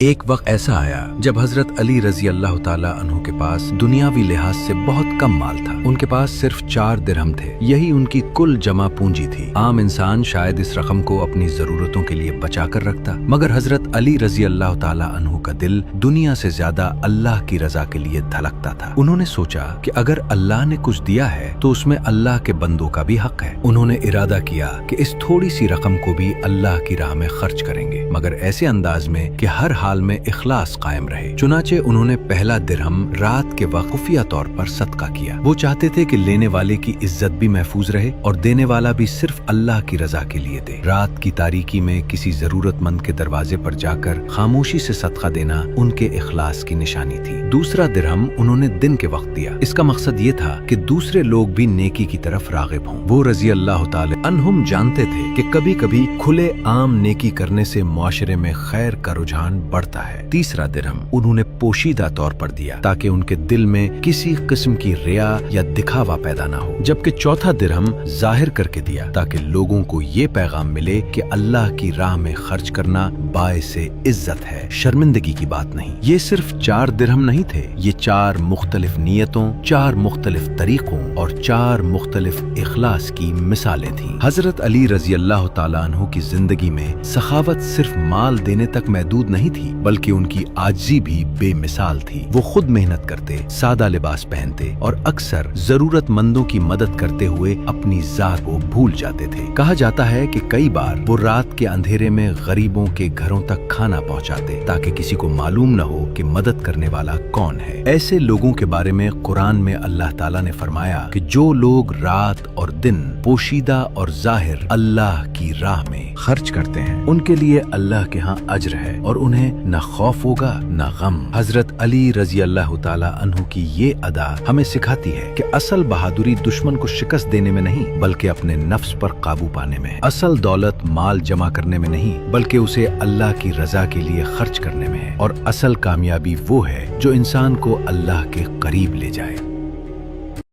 ایک وقت ایسا آیا جب حضرت علی رضی اللہ تعالیٰ عنہ کے پاس دنیاوی لحاظ سے بہت کم مال تھا۔ ان کے پاس صرف 4 درہم تھے، یہی ان کی کل جمع پونجی تھی۔ عام انسان شاید اس رقم کو اپنی ضرورتوں کے لیے بچا کر رکھتا، مگر حضرت علی رضی اللہ تعالیٰ عنہ کا دل دنیا سے زیادہ اللہ کی رضا کے لیے دھڑکتا تھا۔ انہوں نے سوچا کہ اگر اللہ نے کچھ دیا ہے تو اس میں اللہ کے بندوں کا بھی حق ہے۔ انہوں نے ارادہ کیا کہ اس تھوڑی سی رقم کو بھی اللہ کی راہ میں خرچ کریں گے، مگر ایسے انداز میں کہ ہر حال میں اخلاص قائم رہے۔ چنانچہ انہوں نے پہلا درہم رات کے وقت خفیہ طور پر صدقہ کیا۔ وہ چاہتے تھے کہ لینے والے کی عزت بھی محفوظ رہے اور دینے والا بھی صرف اللہ کی رضا کے لیے دے۔ رات کی تاریکی میں کسی ضرورت مند کے دروازے پر جا کر خاموشی سے صدقہ دینا ان کے اخلاص کی نشانی تھی۔ دوسرا درہم انہوں نے دن کے وقت دیا۔ اس کا مقصد یہ تھا کہ دوسرے لوگ بھی نیکی کی طرف راغب ہوں۔ وہ رضی اللہ تعالی عنہم جانتے تھے کہ کبھی کبھی کھلے عام نیکی کرنے سے معاشرے میں خیر کا رجحان بڑھتا ہے۔ تیسرا درہم انہوں نے پوشیدہ طور پر دیا تاکہ ان کے دل میں کسی قسم کی ریا یا دکھاوا پیدا نہ ہو، جبکہ چوتھا درہم ظاہر کر کے دیا تاکہ لوگوں کو یہ پیغام ملے کہ اللہ کی راہ میں خرچ کرنا باعث عزت ہے، شرمندگی کی بات نہیں۔ یہ صرف 4 درہم نہیں تھے، یہ 4 مختلف نیتوں، 4 مختلف طریقوں اور 4 مختلف اخلاص کی مثالیں تھیں۔ حضرت علی رضی اللہ تعالیٰ عنہ کی زندگی میں سخاوت صرف مال دینے تک محدود نہیں تھی، بلکہ ان کی عاجزی بھی بے مثال تھی۔ وہ خود محنت کرتے، سادہ لباس پہنتے اور اکثر ضرورت مندوں کی مدد کرتے ہوئے اپنی ذات کو بھول جاتے تھے۔ کہا جاتا ہے کہ کئی بار وہ رات کے اندھیرے میں غریبوں کے گھروں تک کھانا پہنچاتے تاکہ کسی کو معلوم نہ ہو کہ مدد کرنے والا کون ہے۔ ایسے لوگوں کے بارے میں قرآن میں اللہ تعالیٰ نے فرمایا کہ جو لوگ رات اور دن پوشیدہ اور ظاہر اللہ کی راہ میں خرچ کرتے ہیں ان کے لیے اللہ کے ہاں اجر ہے اور انہیں نہ خوف ہوگا نہ غم۔ حضرت علی رضی اللہ تعالیٰ عنہ کی یہ ادا ہمیں سکھاتی ہے کہ اصل بہادری دشمن کو شکست دینے میں نہیں بلکہ اپنے نفس پر قابو پانے میں ہے۔ اصل دولت مال جمع کرنے میں نہیں بلکہ اسے اللہ کی رضا کے لیے خرچ کرنے میں ہے، اور اصل کامیابی وہ ہے جو انسان کو اللہ کے قریب لے جائے۔